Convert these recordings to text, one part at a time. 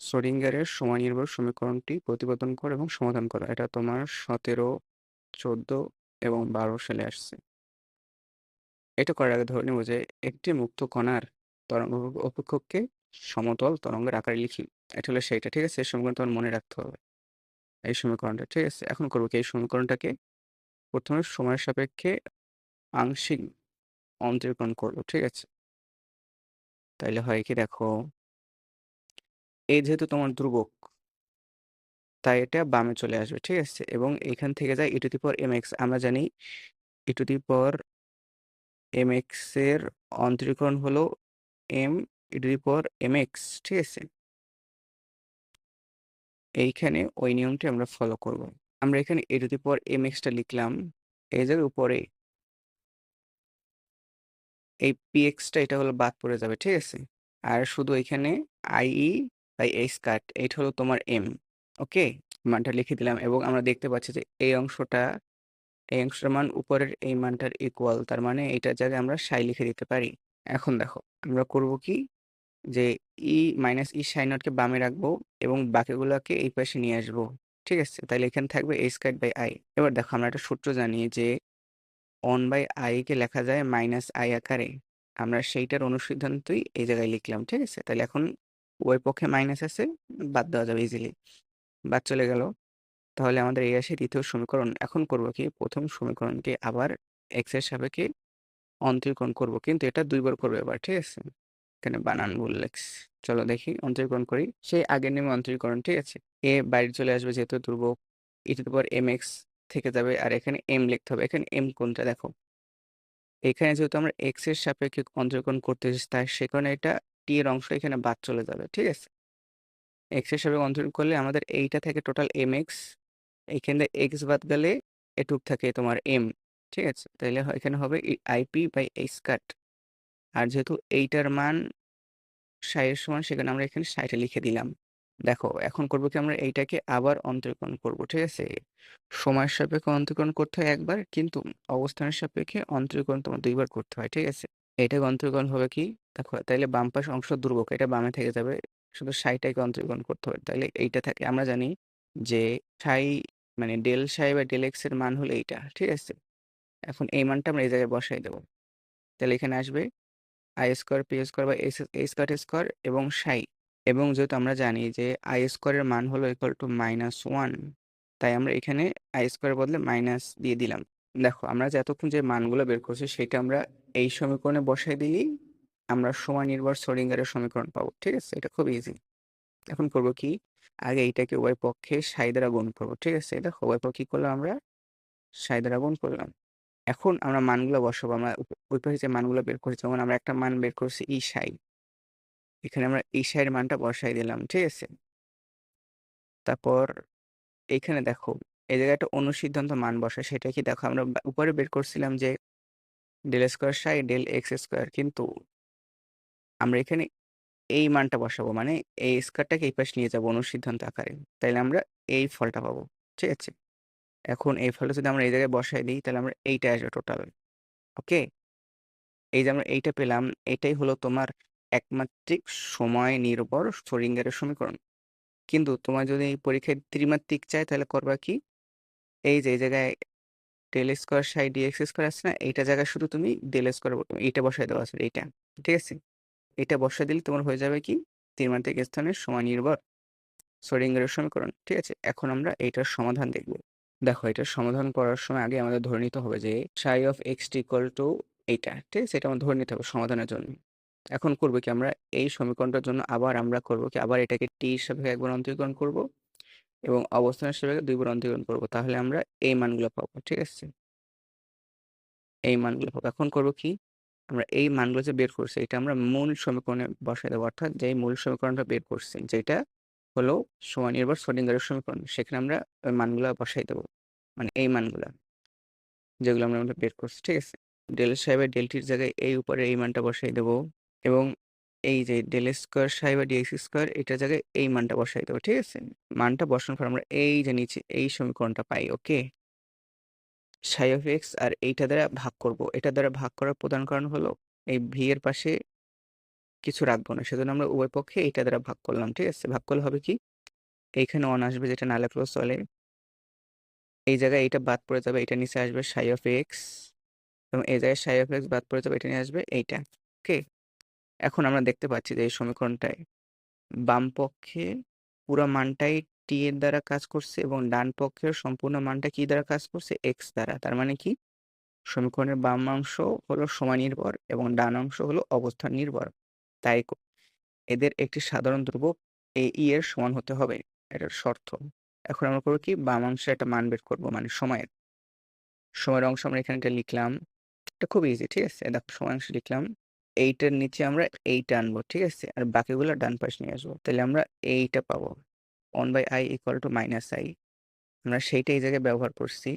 শ্রোডিঙ্গারের সময় নির্ভর সমীকরণটি প্রতিপাদন করো এবং সমাধান করো। এটা তোমার 17, 14 এবং 12 সালে আসছে। এটা করার আগে ধরে নেব যে একটি মুক্ত কণার তরঙ্গ অপেক্ষককে সমতল তরঙ্গের আকারে লিখি। এটা হলো সেইটা, ঠিক আছে? এই সমীকরণ তোমার মনে রাখতে হবে। এই সমীকরণটা, ঠিক আছে? এখন করবো কি, এই সমীকরণটাকে প্রথমে সময়ের সাপেক্ষে আংশিক অন্তরীকরণ করবো, ঠিক আছে? তাইলে হয় কি দেখো, এই যেহেতু তোমার ধ্রুবক, তাই এটা বামে চলে আসবে, ঠিক আছে? এবং এখান থেকে যায় e⁻mx। আমরা জানি e⁻mx এর অন্তরীকরণ হলো m e⁻mx, ঠিক আছে? এইখানে ওই নিয়মটি আমরা ফলো করব। আমরা এখানে e⁻mx টা লিখলাম, এই জায়গার উপরে এই px টা এটা হলো বাদ পড়ে যাবে, ঠিক আছে? আর শুধু এখানে i/h কাট, এইটা হলো তোমার m। ওকে, মানটা লিখে দিলাম এবং আমরা দেখতে পাচ্ছি যে এই অংশটার মান উপরের এই মানটার ইকুয়াল, তার মানে এইটার জায়গায় আমরা সাই লিখে দিতে পারি। এখন দেখো আমরা করব কি, যে e সাই নটকে বামে রাখবো এবং বাকিগুলোকে এই পাশে নিয়ে আসবো, ঠিক আছে? তাহলে এখানে থাকবে a স্কয়ার বাই i। এবার দেখো আমরা একটা সূত্র জানি যে 1/i কে লেখা যায় -i আকারে। আমরা সেইটার অনুসিদ্ধান্তই এই জায়গায় লিখলাম, ঠিক আছে? তাহলে এখন উভয় পক্ষে মাইনাস আছে, বাদ দেওয়া যাবে ইজিলি। বাদ চলে গেল। তাহলে আমাদের এই আসে দ্বিতীয় সমীকরণ। এখন করব কি, প্রথম সমীকরণকে আবার x এর সাপেক্ষে অন্তরীকরণ করব, কিন্তু এটা 2 বার করব এবার, ঠিক আছে? এখানে বানান ভুল লেখছি। চলো দেখি অন্তরীকরণ করি। সেই আগের নিয়মে অন্তরীকরণ, ঠিক আছে? a বাইরে চলে আসবে যেহেতু ধ্রুবক, e⁻mx থেকে যাবে আর এখানে m লিখতে হবে। এখানে m কোনটা দেখো, এখানে যেহেতু আমরা x এর সাপেক্ষে অন্তরীকরণ করতেছি, তাই সে কারণে এটা t এর অংশ এখানে বাদ চলে যাবে, ঠিক আছে? x এর সাপেক্ষে অন্তরীকরণ করলে আমাদের এইটা থেকে টোটাল mx, এইখান থেকে x বাদ গেলে এটুক থাকে তোমার m, ঠিক আছে? তাইলে এখানে হবে ip/h কাট। আর যেহেতু এইটার মান 60 এর সমান, সেখানে আমরা এখানে 60 লিখে দিলাম। দেখো এখন করব কি, আমরা এইটাকে আবার অন্তরীকরণ করব, ঠিক আছে? সময়ের সাপেক্ষে অন্তরীকরণ করতে হয় একবার, কিন্তু অবস্থানের সাপেক্ষে অন্তরীকরণ তোমার 2 বার করতে হয়, ঠিক আছে? এইটাকে অন্তরীকরণ হবে কি, দেখো তাইলে বাম পাশ অংশ ধ্রুবক, এটা বামে থেকে যাবে। শুধু 60টাকে অন্তরীকরণ করতে হবে। তাইলে এইটা থাকে, আমরা জানি যে সাই মানে ডেল সাই বা ডেল এক্স এর মান হলো এইটা, ঠিক আছে? এখন এই মানটা আমরা এই জায়গায় বসাই দেবো। তাহলে এখানে আসবে i² p² বা h² এবং সাই। এবং যেহেতু আমরা জানি যে i² এর মান হলো ইকুয়াল টু -1, তাই আমরা এখানে i² এর বদলে মাইনাস দিয়ে দিলাম। দেখো আমরা যে এতক্ষণ যে মানগুলো বের করছি সেটা আমরা এই সমীকরণে বসাই দিলেই আমরা সময় নির্ভর শ্রোডিঙ্গারের সমীকরণ পাবো, ঠিক আছে? এটা খুব ইজি। এখন করব কি, আগে এইটাকে উভয় পক্ষে সাই দ্বারা গুণ করবো, ঠিক আছে? দেখো উভয় পক্ষে কি করলাম, আমরা সাই দ্বারা গুণ করলাম। এখন আমরা মানগুলো বসাবো। আমরা ওই পাশে যে মানগুলো বের করেছি, যেমন আমরা একটা মান বের করছি সাই, এখানে আমরা সাই এর মানটা বসাই দিলাম, ঠিক আছে? তারপর এইখানে দেখো এই জায়গায় একটা অনুসিদ্ধান্ত মান বসায়, সেটা কি দেখো, আমরা উপরে বের করছিলাম যে del square psi del x square, কিন্তু আমরা এখানে এই মানটা বসাবো, মানে এই স্কোয়ারটাকে এই পাশে নিয়ে যাবো অনুসিদ্ধান্ত আকারে। তাইলে আমরা এই ফলটা পাবো, ঠিক আছে? এখন এই ফলটা যদি আমরা এই জায়গায় বসাই দিই, তাহলে আমরা এইটা আসবে টোটাল। ওকে, এই যে আমরা এইটা পেলাম, এটাই হলো তোমার একমাত্রিক সময় নির্ভর শ্রোডিঙ্গারের সমীকরণ। কিন্তু তোমার যদি এই পরীক্ষায় ত্রিমাত্রিক চাই, তাহলে করবা কি, এই যে এই জায়গায় del square psi d x square আছে না, এইটা জায়গায় শুধু তুমি ডেল স্কোয়ার এইটা বসাই দেওয়া আছে, এইটা, ঠিক আছে? এটা বসাই দিলে তোমার হয়ে যাবে কি, ত্রিমাত্রিক স্থানের সময় নির্ভর শ্রোডিঙ্গারের সমীকরণ, ঠিক আছে? এখন আমরা এইটার সমাধান দেখব। দেখো এটার সমাধান করার সময় আগে আমাদের ধরে নিতে হবে যে সাই অফ এক্স ইকুয়াল টু এইটা, ঠিক আছে? এটা আমরা ধরে নিতে হবে সমাধানের জন্য। এখন করবো কি, আমরা এই সমীকরণটার জন্য আবার আমরা করবো কি, আবার এটাকে টি হিসাবে একবার অন্তরীকরণ করব এবং অবস্থানের সাপেক্ষে 2 বার অন্তরীকরণ করব। তাহলে আমরা এই মানগুলো পাবো, ঠিক আছে? এই মানগুলো পাবো। এখন করবো কি, আমরা এই মানগুলো যে বের করছি, এটা আমরা মূল সমীকরণে বসাই দেবো। অর্থাৎ যে মূল সমীকরণটা বের করছি, যেটা হলো সময় নির্ভর শ্রোডিঙ্গারের সমীকরণ, সেখানে আমরা ওই মানগুলা বসাই দেবো। মানে এই মানগুলা যেগুলো আমরা বের করছি, ঠিক আছে? ডেল সাই বাই ডেল টির জায়গায় এই উপরে এই মানটা বসাই দেবো এবং এই যে ডেল স্কোয়ার সাই বা ডিএক্স স্কোয়ার এটার জায়গায় এই মানটা বসাই দেবো, ঠিক আছে? মানটা বসানোর পর আমরা এই যে নিচে এই সমীকরণটা পাই। ওকে, সাই অফ এক্স আর এইটা দ্বারা ভাগ করব। এটা দ্বারা ভাগ করার প্রধান কারণ হলো এই ভি এর পাশে কিছু রাখবো না, সেজন্য আমরা উভয় পক্ষে এইটা দ্বারা ভাগ করলাম, ঠিক আছে? ভাগ করলে হবে কি, এইখানে 1 আসবে যেটা না লেখলেও চলে, এই জায়গায় এইটা বাদ পড়ে যাবে, এটা নিচে আসবে সাই অফ এক্স, এবং এই জায়গায় সাই অফ এক্স বাদ পড়ে যাবে, এটা নিয়ে আসবে এইটা। ওকে, এখন আমরা দেখতে পাচ্ছি যে এই সমীকরণটায় বাম পক্ষে পুরো মানটাই টি এর দ্বারা কাজ করছে এবং ডান পক্ষের সম্পূর্ণ মানটা কি দ্বারা কাজ করছে, এক্স দ্বারা। তার মানে কি, সমীকরণের বাম অংশ হলো সময় নির্ভর এবং ডান অংশ হলো অবস্থান নির্ভর। তাই এদের একটি সাধারণ ধ্রুবক এ ই এর সমান হতে হবে, এটার শর্ত। এখন আমরা করবো কি, বাম অংশে একটা মান বের করবো, মানে সময়ের অংশ আমরা এখানে এটা লিখলাম। এটা খুব ইজি, ঠিক আছে? দেখো, সময় অংশ লিখলাম, এইটার নিচে আমরা এইটা আনবো, ঠিক আছে? আর বাকিগুলো ডান পাশে নিয়ে আসবো, তাহলে আমরা এইটা পাবো, 1/i = -i। আমরা সেইটা এই জায়গায় ব্যবহার করছি,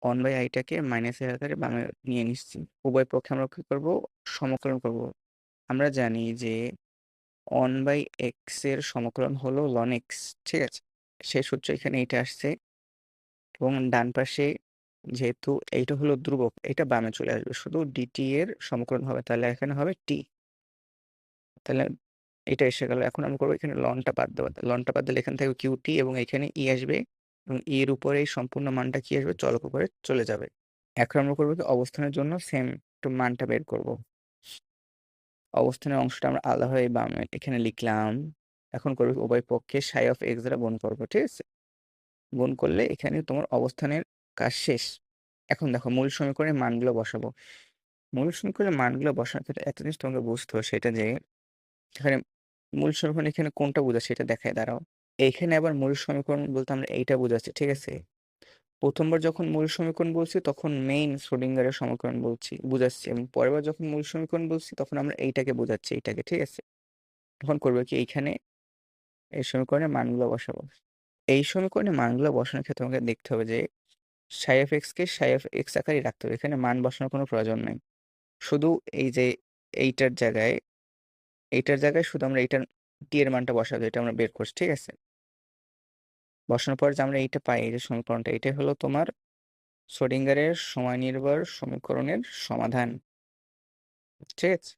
1/iটাকে মাইনাসের আকারে বামে নিয়ে নিচ্ছি। উভয় পক্ষে আমরা কি করবো, সমাকলন করব। আমরা জানি যে 1/x এর সমাকলন হলো ln x, ঠিক আছে? সেই সূত্র এখানে এইটা আসছে, এবং ডান পাশে যেহেতু এইটা হলো ধ্রুবক, এটা বামে চলে আসবে, শুধু dt এর সমাকলন হবে, তাহলে এখানে হবে t। তাহলে এটা এসে গেল। এখন আমরা করবো এখানে লনটা বাদ দেবো, লনটা বাদ দিলে এখান থেকে qt এবং এখানে e আসবে, এবং e এর উপরে এই সম্পূর্ণ মানটা কি আসবে, চলক উপরে চলে যাবে। এখন আমরা করবো কি, অবস্থানের জন্য সেম একটু মানটা বের করব। অবস্থানের অংশটা আমরা আলাদাভাবে বামে এখানে লিখলাম। এখন করবো উভয় পক্ষে সাই অফ এক্স দ্বারা গুণ করবো, ঠিক আছে? গুণ করলে এখানে তোমার অবস্থানের কাজ শেষ। এখন দেখো, মূল সমীকরণের মানগুলো বসাবো। মূল সমীকরণের মানগুলো বসানোর ক্ষেত্রে একটা জিনিস তোমাকে বুঝতে হবে, সেটা যে এখানে মূল সমীকরণ এখানে কোনটা বোঝাচ্ছে সেটা দেখায় দাঁড়াও। এইখানে আবার মূল সমীকরণ বলতে আমরা এইটা বোঝাচ্ছি, ঠিক আছে? প্রথমবার যখন মূল সমীকরণ বলছি তখন মেইন শ্রোডিঙ্গারের সমীকরণ বুঝাচ্ছি, এবং পরের বার যখন মূল সমীকরণ বলছি তখন আমরা এইটাকে বোঝাচ্ছি, এইটাকে, ঠিক আছে? এখন করবো কি, এইখানে এই সমীকরণের মানগুলো বসাবো। এই সমীকরণে মানগুলো বসানোর ক্ষেত্রে আমাকে দেখতে হবে যে সাই of x K Sai of x আকারে রাখতে হবে, এখানে মান বসানোর কোনো প্রয়োজন নাই। শুধু এই যে এইটার জায়গায় শুধু আমরা এইটার টি এর মানটা বসাবো, এটা আমরা বের করছি, ঠিক আছে? বসানোর পর যে আমরা এইটা পাই, এই যে সমীকরণটা, এটাই হলো তোমার শ্রোডিঙ্গারের সময় নির্ভর সমীকরণের সমাধান, ঠিক আছে?